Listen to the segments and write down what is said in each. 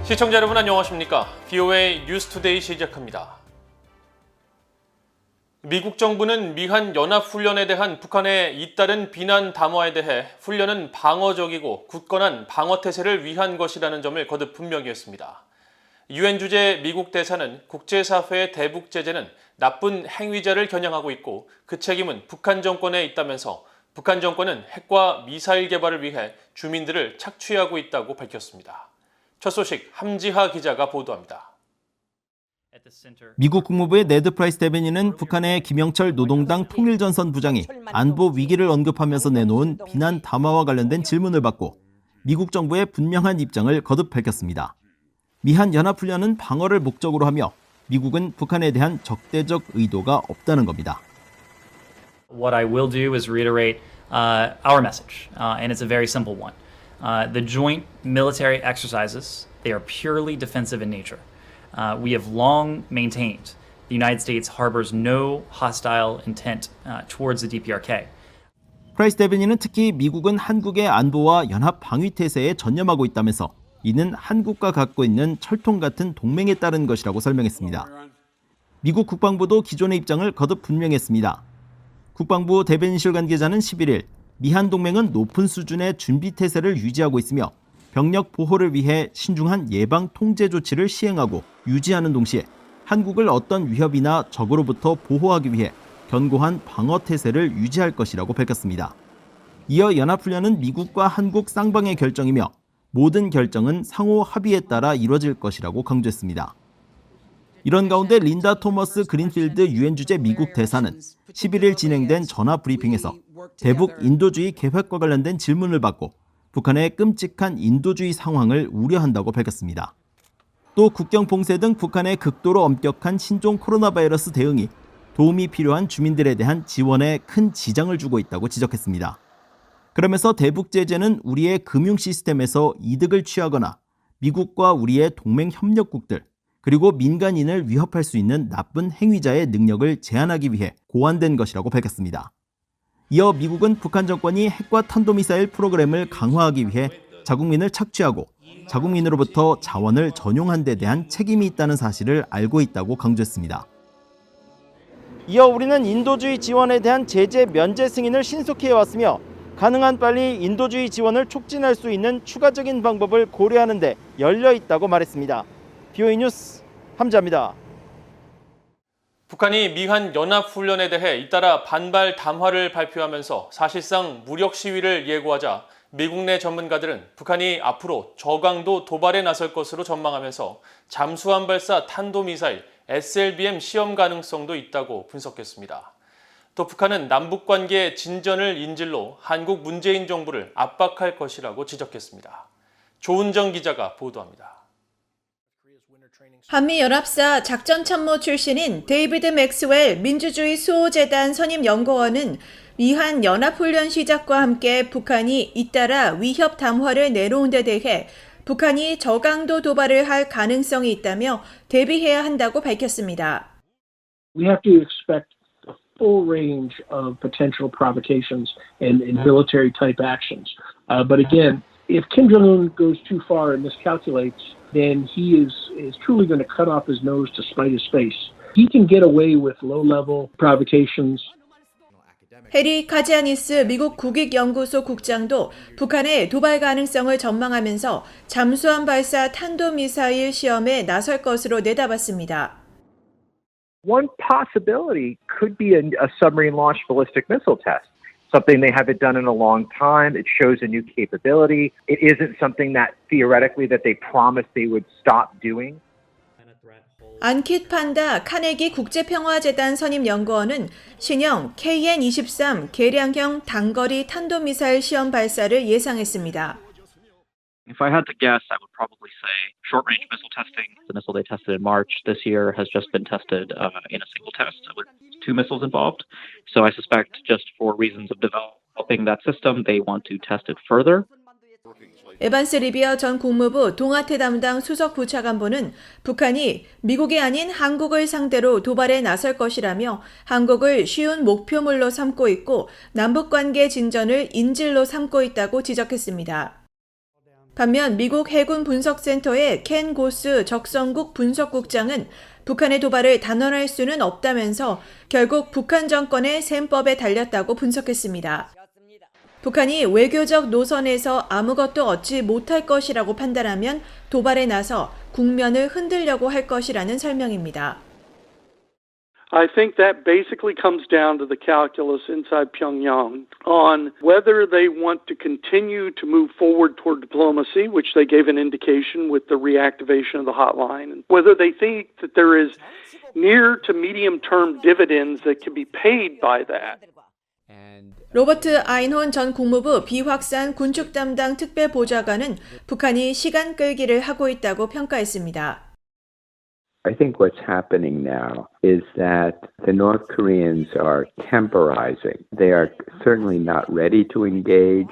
시청자 여러분 안녕하십니까? VOA 뉴스투데이 시작합니다. 미국 정부는 미한 연합훈련에 대한 북한의 잇따른 비난 담화에 대해 훈련은 방어적이고 굳건한 방어태세를 위한 것이라는 점을 거듭 분명히 했습니다. 유엔 주재 미국 대사는 국제사회의 대북 제재는 나쁜 행위자를 겨냥하고 있고 그 책임은 북한 정권에 있다면서 북한 정권은 핵과 미사일 개발을 위해 주민들을 착취하고 있다고 밝혔습니다. 첫 소식 함지하 기자가 보도합니다. 미국 국무부의 네드 프라이스 대변인은 북한의 김영철 노동당 통일전선 부장이 안보 위기를 언급하면서 내놓은 비난 담화와 관련된 질문을 받고 미국 정부의 분명한 입장을 거듭 밝혔습니다. 미한 연합훈련은 방어를 목적으로 하며 미국은 북한에 대한 적대적 의도가 없다는 겁니다. What I will do is reiterate our message, and it's a very simple one. The joint military exercises, they are purely defensive in nature. We have long maintained the United States harbors no hostile intent towards the DPRK. 프라이스 대변인은 특히 미국은 한국의 안보와 연합 방위 태세에 전념하고 있다면서 이는 한국과 갖고 있는 철통 같은 동맹에 따른 것이라고 설명했습니다. 미국 국방부도 기존의 입장을 거듭 분명했습니다. 국방부 대변인실 관계자는 11일 미한 동맹은 높은 수준의 준비 태세를 유지하고 있으며 병력 보호를 위해 신중한 예방 통제 조치를 시행하고 유지하는 동시에 한국을 어떤 위협이나 적으로부터 보호하기 위해 견고한 방어 태세를 유지할 것이라고 밝혔습니다. 이어 연합훈련은 미국과 한국 쌍방의 결정이며 모든 결정은 상호 합의에 따라 이루어질 것이라고 강조했습니다. 이런 가운데 린다 토머스 그린필드 유엔 주재 미국 대사는 11일 진행된 전화 브리핑에서 대북 인도주의 계획과 관련된 질문을 받고 북한의 끔찍한 인도주의 상황을 우려한다고 밝혔습니다. 또 국경 봉쇄 등 북한의 극도로 엄격한 신종 코로나 바이러스 대응이 도움이 필요한 주민들에 대한 지원에 큰 지장을 주고 있다고 지적했습니다. 그러면서 대북 제재는 우리의 금융 시스템에서 이득을 취하거나 미국과 우리의 동맹 협력국들 그리고 민간인을 위협할 수 있는 나쁜 행위자의 능력을 제한하기 위해 고안된 것이라고 밝혔습니다. 이어 미국은 북한 정권이 핵과 탄도미사일 프로그램을 강화하기 위해 자국민을 착취하고 자국민으로부터 자원을 전용한 데 대한 책임이 있다는 사실을 알고 있다고 강조했습니다. 이어 우리는 인도주의 지원에 대한 제재 면제 승인을 신속히 해왔으며 가능한 빨리 인도주의 지원을 촉진할 수 있는 추가적인 방법을 고려하는 데 열려 있다고 말했습니다. VOA 뉴스 함지하입니다. 북한이 미한 연합훈련에 대해 잇따라 반발 담화를 발표하면서 사실상 무력 시위를 예고하자 미국 내 전문가들은 북한이 앞으로 저강도 도발에 나설 것으로 전망하면서 잠수함 발사 탄도미사일 SLBM 시험 가능성도 있다고 분석했습니다. 또 북한은 남북관계 진전을 인질로 한국 문재인 정부를 압박할 것이라고 지적했습니다. 조은정 기자가 보도합니다. 한미연합사 작전참모 출신인 데이비드 맥스웰 민주주의 수호재단 선임연구원은 미한 연합훈련 시작과 함께 북한이 잇따라 위협 담화를 내놓은 데 대해 북한이 저강도 도발을 할 가능성이 있다며 대비해야 한다고 밝혔습니다. We have to expect a full range of potential provocations and military type actions. But again, if Kim Jong-un goes too far and miscalculates, then he is truly going to cut off his nose to spite his face. He can get away with low-level provocations. 해리 카지아니스 미국 국익연구소 국장도 북한의 도발 가능성을 전망하면서 잠수함 발사 탄도미사일 시험에 나설 것으로 내다봤습니다. One possibility could be a submarine-launched ballistic missile test. Something they haven't done in a long time. It shows a new capability. It isn't something that theoretically that they promised they would stop doing. 안킷 판다 카네기 국제평화재단 선임연구원은 신형 KN-23 개량형 단거리 탄도미사일 시험 발사를 예상했습니다. If I had to guess, I would probably say short-range missile testing. The missile they tested in March this year has just been tested in a single test with 2 missiles involved. So I suspect just for reasons of developing that system, they want to test it further. 에반스 리비어 전 국무부 동아태 담당 수석 부차관보는 북한이 미국이 아닌 한국을 상대로 도발에 나설 것이라며 한국을 쉬운 목표물로 삼고 있고 남북관계 진전을 인질로 삼고 있다고 지적했습니다. 반면 미국 해군 분석센터의 켄 고스 적성국 분석국장은 북한의 도발을 단언할 수는 없다면서 결국 북한 정권의 셈법에 달렸다고 분석했습니다. 북한이 외교적 노선에서 아무것도 얻지 못할 것이라고 판단하면 도발에 나서 국면을 흔들려고 할 것이라는 설명입니다. I think that basically comes down to the calculus inside Pyongyang on whether they want to continue to move forward toward diplomacy, which they gave an indication with the reactivation of the hotline, and whether they think that there is near to medium-term dividends that can be paid by that. 로버트 아인혼 전 국무부 비확산 군축 담당 특별보좌관은 북한이 시간 끌기를 하고 있다고 평가했습니다. I think what's happening now is that the North Koreans are temporizing. They are certainly not ready to engage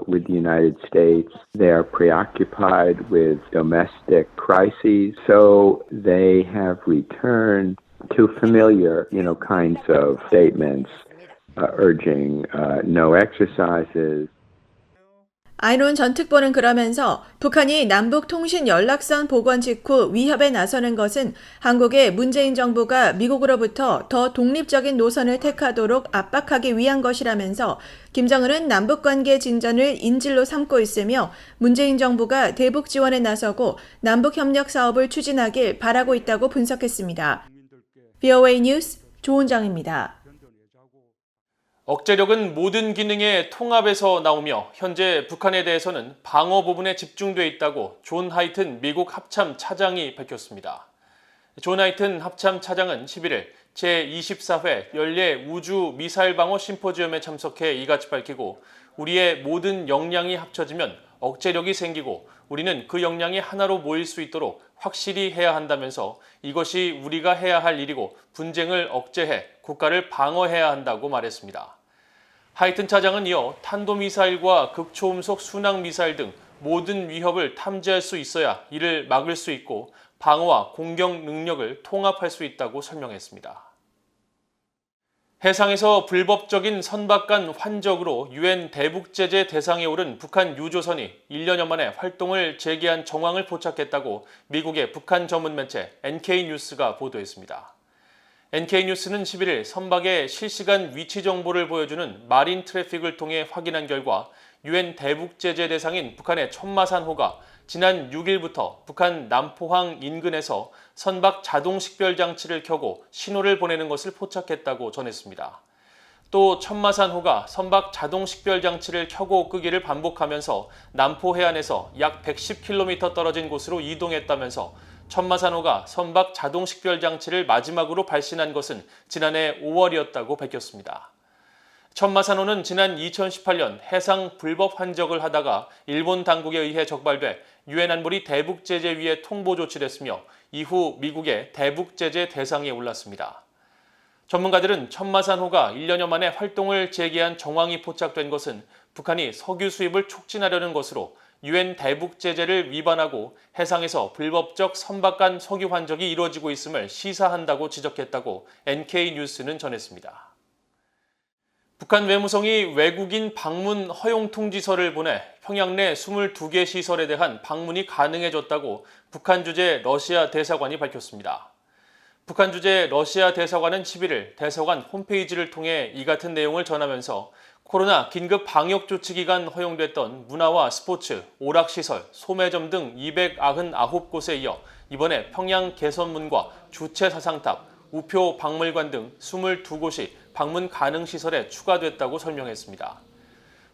with the United States. They are preoccupied with domestic crises, so they have returned to familiar, kinds of statements urging no exercises. 아인혼 전 특보는 그러면서 북한이 남북 통신 연락선 복원 직후 위협에 나서는 것은 한국의 문재인 정부가 미국으로부터 더 독립적인 노선을 택하도록 압박하기 위한 것이라면서 김정은은 남북관계 진전을 인질로 삼고 있으며 문재인 정부가 대북 지원에 나서고 남북협력 사업을 추진하길 바라고 있다고 분석했습니다. VOA 뉴스 조은정입니다. 억제력은 모든 기능의 통합에서 나오며 현재 북한에 대해서는 방어 부분에 집중돼 있다고 존 하이튼 미국 합참 차장이 밝혔습니다. 존 하이튼 합참 차장은 11일 제24회 연례 우주 미사일 방어 심포지엄에 참석해 이같이 밝히고 우리의 모든 역량이 합쳐지면 억제력이 생기고 우리는 그 역량이 하나로 모일 수 있도록 확실히 해야 한다면서 이것이 우리가 해야 할 일이고 분쟁을 억제해 국가를 방어해야 한다고 말했습니다. 하이튼 차장은 이어 탄도미사일과 극초음속 순항미사일 등 모든 위협을 탐지할 수 있어야 이를 막을 수 있고 방어와 공격 능력을 통합할 수 있다고 설명했습니다. 해상에서 불법적인 선박 간 환적으로 유엔 대북제재 대상에 오른 북한 유조선이 1년여 만에 활동을 재개한 정황을 포착했다고 미국의 북한 전문 매체 NK뉴스가 보도했습니다. NK뉴스는 11일 선박의 실시간 위치 정보를 보여주는 마린 트래픽을 통해 확인한 결과 유엔 대북제재 대상인 북한의 천마산호가 지난 6일부터 북한 남포항 인근에서 선박 자동 식별 장치를 켜고 신호를 보내는 것을 포착했다고 전했습니다. 또 천마산호가 선박 자동 식별 장치를 켜고 끄기를 반복하면서 남포 해안에서 약 110km 떨어진 곳으로 이동했다면서 천마산호가 선박 자동 식별 장치를 마지막으로 발신한 것은 지난해 5월이었다고 밝혔습니다. 천마산호는 지난 2018년 해상 불법 환적을 하다가 일본 당국에 의해 적발돼 유엔 안보리 대북제재위에 통보 조치됐으며 이후 미국의 대북제재 대상에 올랐습니다. 전문가들은 천마산호가 1년여 만에 활동을 재개한 정황이 포착된 것은 북한이 석유 수입을 촉진하려는 것으로 유엔 대북제재를 위반하고 해상에서 불법적 선박 간 석유 환적이 이루어지고 있음을 시사한다고 지적했다고 NK뉴스는 전했습니다. 북한 외무성이 외국인 방문 허용 통지서를 보내 평양 내 22개 시설에 대한 방문이 가능해졌다고 북한 주재 러시아 대사관이 밝혔습니다. 북한 주재 러시아 대사관은 11일 대사관 홈페이지를 통해 이 같은 내용을 전하면서 코로나 긴급 방역 조치 기간 허용됐던 문화와 스포츠, 오락시설, 소매점 등 299곳에 이어 이번에 평양 개선문과 주체사상탑, 우표 박물관 등 22곳이 방문 가능 시설에 추가됐다고 설명했습니다.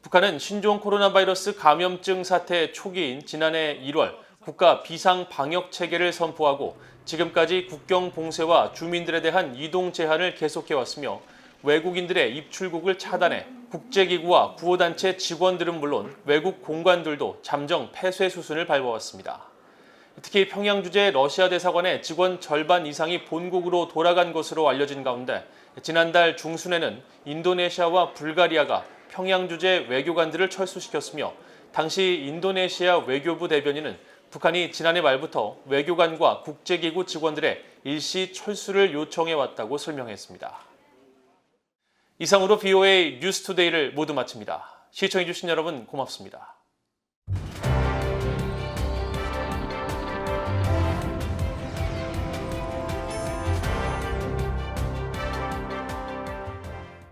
북한은 신종 코로나 바이러스 감염증 사태 초기인 지난해 1월 국가 비상 방역 체계를 선포하고 지금까지 국경 봉쇄와 주민들에 대한 이동 제한을 계속해왔으며 외국인들의 입출국을 차단해 국제기구와 구호단체 직원들은 물론 외국 공관들도 잠정 폐쇄 수순을 밟아왔습니다. 특히 평양 주재 러시아 대사관의 직원 절반 이상이 본국으로 돌아간 것으로 알려진 가운데 지난달 중순에는 인도네시아와 불가리아가 평양 주재 외교관들을 철수시켰으며 당시 인도네시아 외교부 대변인은 북한이 지난해 말부터 외교관과 국제기구 직원들의 일시 철수를 요청해왔다고 설명했습니다. 이상으로 VOA 뉴스투데이를 모두 마칩니다. 시청해주신 여러분 고맙습니다.